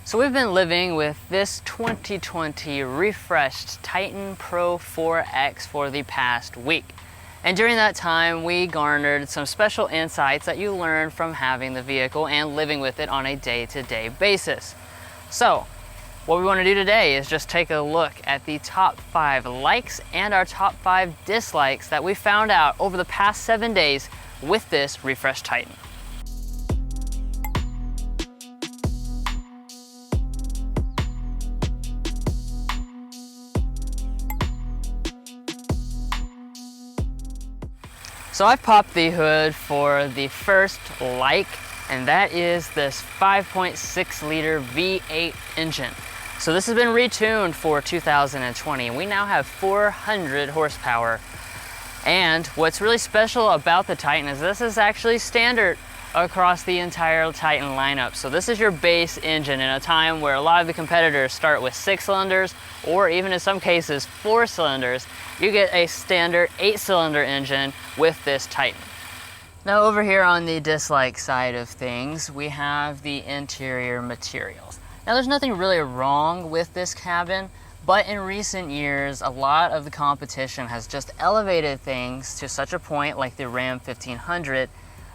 So we've been living with this 2020 refreshed Titan Pro-4X for the past week. And during that time, we garnered some special insights that you learn from having the vehicle and living with it on a day-to-day basis. So, what we want to do today is just take a look at the top 5 likes and our top 5 dislikes that we found out over the past 7 days with this refreshed Titan. So I've popped the hood for the first like, and that is this 5.6 liter V8 engine. So this has been retuned for 2020. We now have 400 horsepower. And what's really special about the Titan is this is actually standard across the entire Titan lineup. So this is your base engine in a time where a lot of the competitors start with 6 cylinders or even in some cases 4 cylinders. You get a standard 8-cylinder engine with this Titan. Now over here on the dislike side of things, we have the interior materials. Now there's nothing really wrong with this cabin, but in recent years, a lot of the competition has just elevated things to such a point, like the Ram 1500,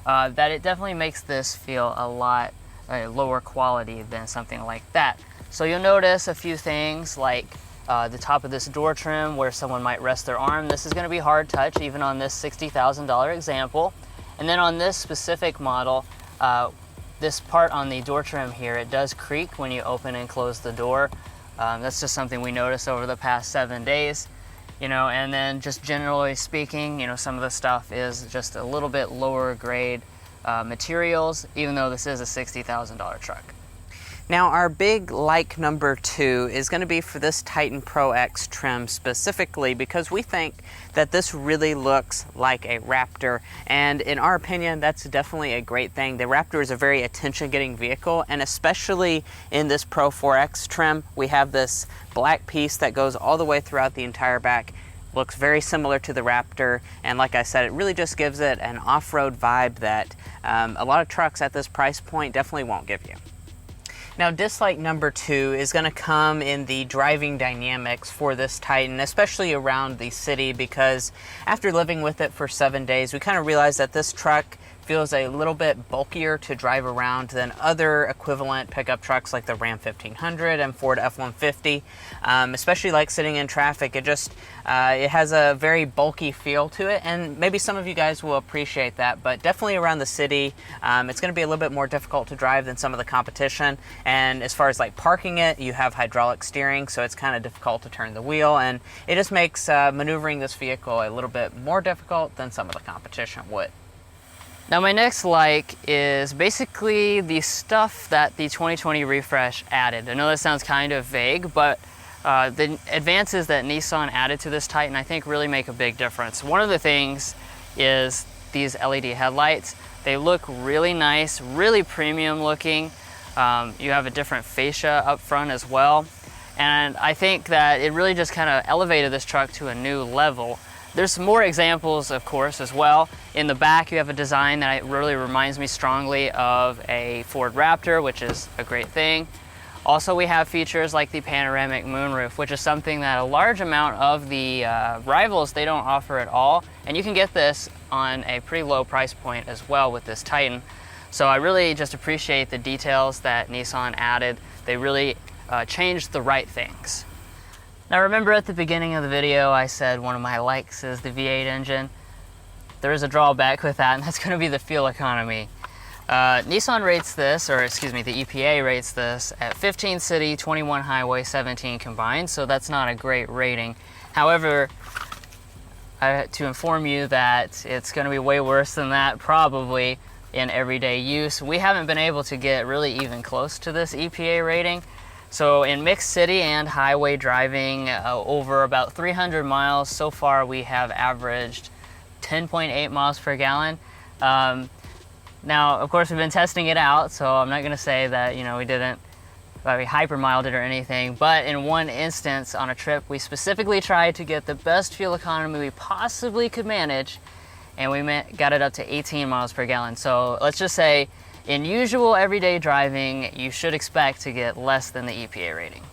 that it definitely makes this feel a lot lower quality than something like that. So you'll notice a few things like the top of this door trim where someone might rest their arm. This is going to be hard touch even on this $60,000 example. And then on this specific model, this part on the door trim here, it does creak when you open and close the door. That's just something we noticed over the past 7 days. And then just generally speaking, some of the stuff is just a little bit lower grade materials, even though this is a $60,000 truck. Now our big like number 2 is going to be for this Titan Pro-X trim specifically because we think that this really looks like a Raptor, and in our opinion that's definitely a great thing. The Raptor is a very attention-getting vehicle, and especially in this Pro-4X trim we have this black piece that goes all the way throughout the entire back. Looks very similar to the Raptor, and like I said, it really just gives it an off-road vibe that a lot of trucks at this price point definitely won't give you. Now dislike number 2 is going to come in the driving dynamics for this Titan, especially around the city, because after living with it for 7 days, we kind of realized that this truck feels a little bit bulkier to drive around than other equivalent pickup trucks like the Ram 1500 and Ford F-150. Especially like sitting in traffic, it has a very bulky feel to it, and maybe some of you guys will appreciate that, but definitely around the city, it's going to be a little bit more difficult to drive than some of the competition. And as far as like parking it, you have hydraulic steering, so it's kind of difficult to turn the wheel, and it just makes maneuvering this vehicle a little bit more difficult than some of the competition would. Now my next like is basically the stuff that the 2020 refresh added. I know that sounds kind of vague, but the advances that Nissan added to this Titan I think really make a big difference. One of the things is these LED headlights. They look really nice, really premium looking. You have a different fascia up front as well. And I think that it really just kind of elevated this truck to a new level. There's some more examples, of course, as well. In the back, you have a design that really reminds me strongly of a Ford Raptor, which is a great thing. Also, we have features like the panoramic moonroof, which is something that a large amount of the rivals, they don't offer at all. And you can get this on a pretty low price point as well with this Titan. So I really just appreciate the details that Nissan added. They really changed the right things. Now remember at the beginning of the video I said one of my likes is the V8 engine. There is a drawback with that, and that's going to be the fuel economy. Nissan rates this, or excuse me, the EPA rates this at 15 city, 21 highway, 17 combined, so that's not a great rating. However, to inform you that it's going to be way worse than that probably in everyday use. We haven't been able to get really even close to this EPA rating. So in mixed city and highway driving over about 300 miles, so far we have averaged 10.8 miles per gallon. Now, of course, we've been testing it out, so I'm not going to say that, we didn't hypermiled it or anything, but in one instance on a trip, we specifically tried to get the best fuel economy we possibly could manage, and we got it up to 18 miles per gallon. So let's just say in usual everyday driving, you should expect to get less than the EPA rating.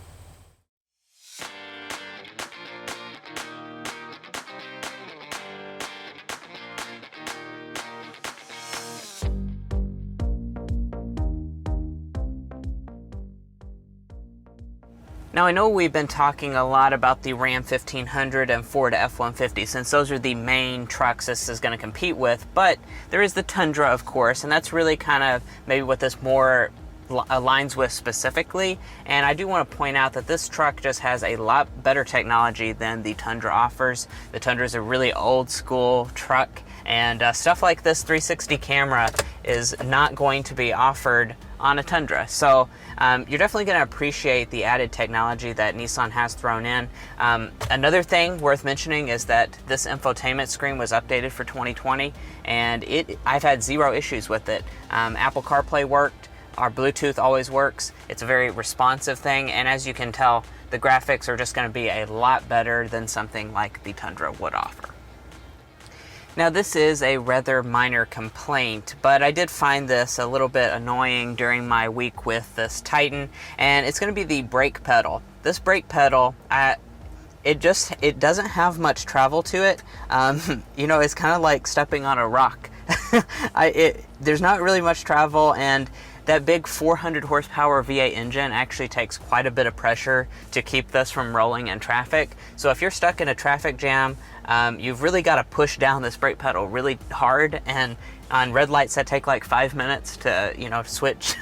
Now I know we've been talking a lot about the Ram 1500 and Ford F-150 since those are the main trucks this is going to compete with, but there is the Tundra, of course, and that's really kind of maybe what this more aligns with specifically. And I do want to point out that this truck just has a lot better technology than the Tundra offers. The Tundra is a really old school truck, and stuff like this 360 camera is not going to be offered on a Tundra. So you're definitely going to appreciate the added technology that Nissan has thrown in. Another thing worth mentioning is that this infotainment screen was updated for 2020, and I've had zero issues with it. Apple CarPlay worked, our Bluetooth always works. It's a very responsive thing, and as you can tell, the graphics are just going to be a lot better than something like the Tundra would offer. Now this is a rather minor complaint, but I did find this a little bit annoying during my week with this Titan, and it's going to be the brake pedal. This brake pedal, it doesn't have much travel to it. You know, it's kind of like stepping on a rock. There's not really much travel, and that big 400 horsepower V8 engine actually takes quite a bit of pressure to keep this from rolling in traffic. So if you're stuck in a traffic jam, you've really got to push down this brake pedal really hard, and on red lights that take like 5 minutes to, you know, switch.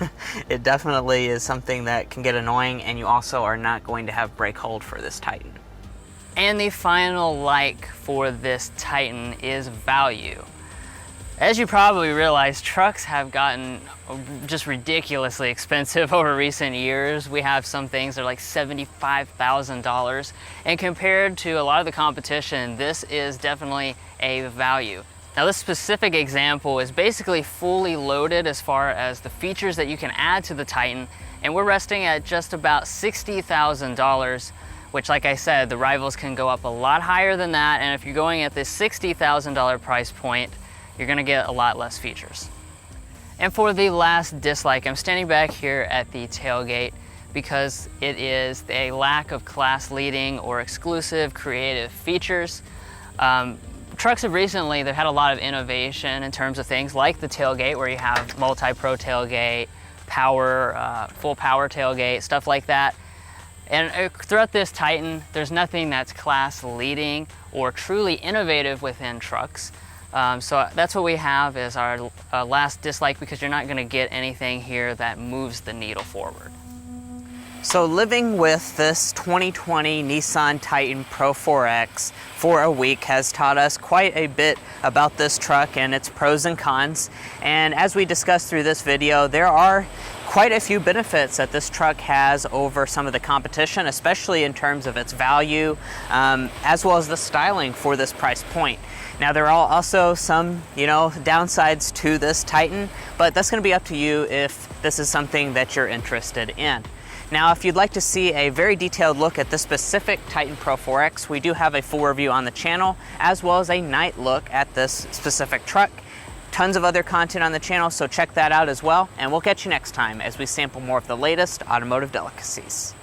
It definitely is something that can get annoying, and you also are not going to have brake hold for this Titan. And the final like for this Titan is value. As you probably realize, trucks have gotten just ridiculously expensive over recent years. We have some things that are like $75,000, and compared to a lot of the competition, this is definitely a value. Now this specific example is basically fully loaded as far as the features that you can add to the Titan, and we're resting at just about $60,000, which, like I said, the rivals can go up a lot higher than that, and if you're going at this $60,000 price point, you're gonna get a lot less features. And for the last dislike, I'm standing back here at the tailgate because it is a lack of class-leading or exclusive creative features. Trucks have recently, they've had a lot of innovation in terms of things like the tailgate, where you have multi-pro tailgate, power, full power tailgate, stuff like that. And throughout this Titan, there's nothing that's class-leading or truly innovative within trucks. So that's what we have as our last dislike, because you're not going to get anything here that moves the needle forward. So living with this 2020 Nissan Titan PRO-4X for a week has taught us quite a bit about this truck and its pros and cons. And as we discussed through this video, there are quite a few benefits that this truck has over some of the competition, especially in terms of its value, as well as the styling for this price point. Now there are also some, downsides to this Titan, but that's going to be up to you if this is something that you're interested in. Now, if you'd like to see a very detailed look at this specific Titan PRO-4X, we do have a full review on the channel, as well as a night look at this specific truck. Tons of other content on the channel, so check that out as well, and we'll catch you next time as we sample more of the latest automotive delicacies.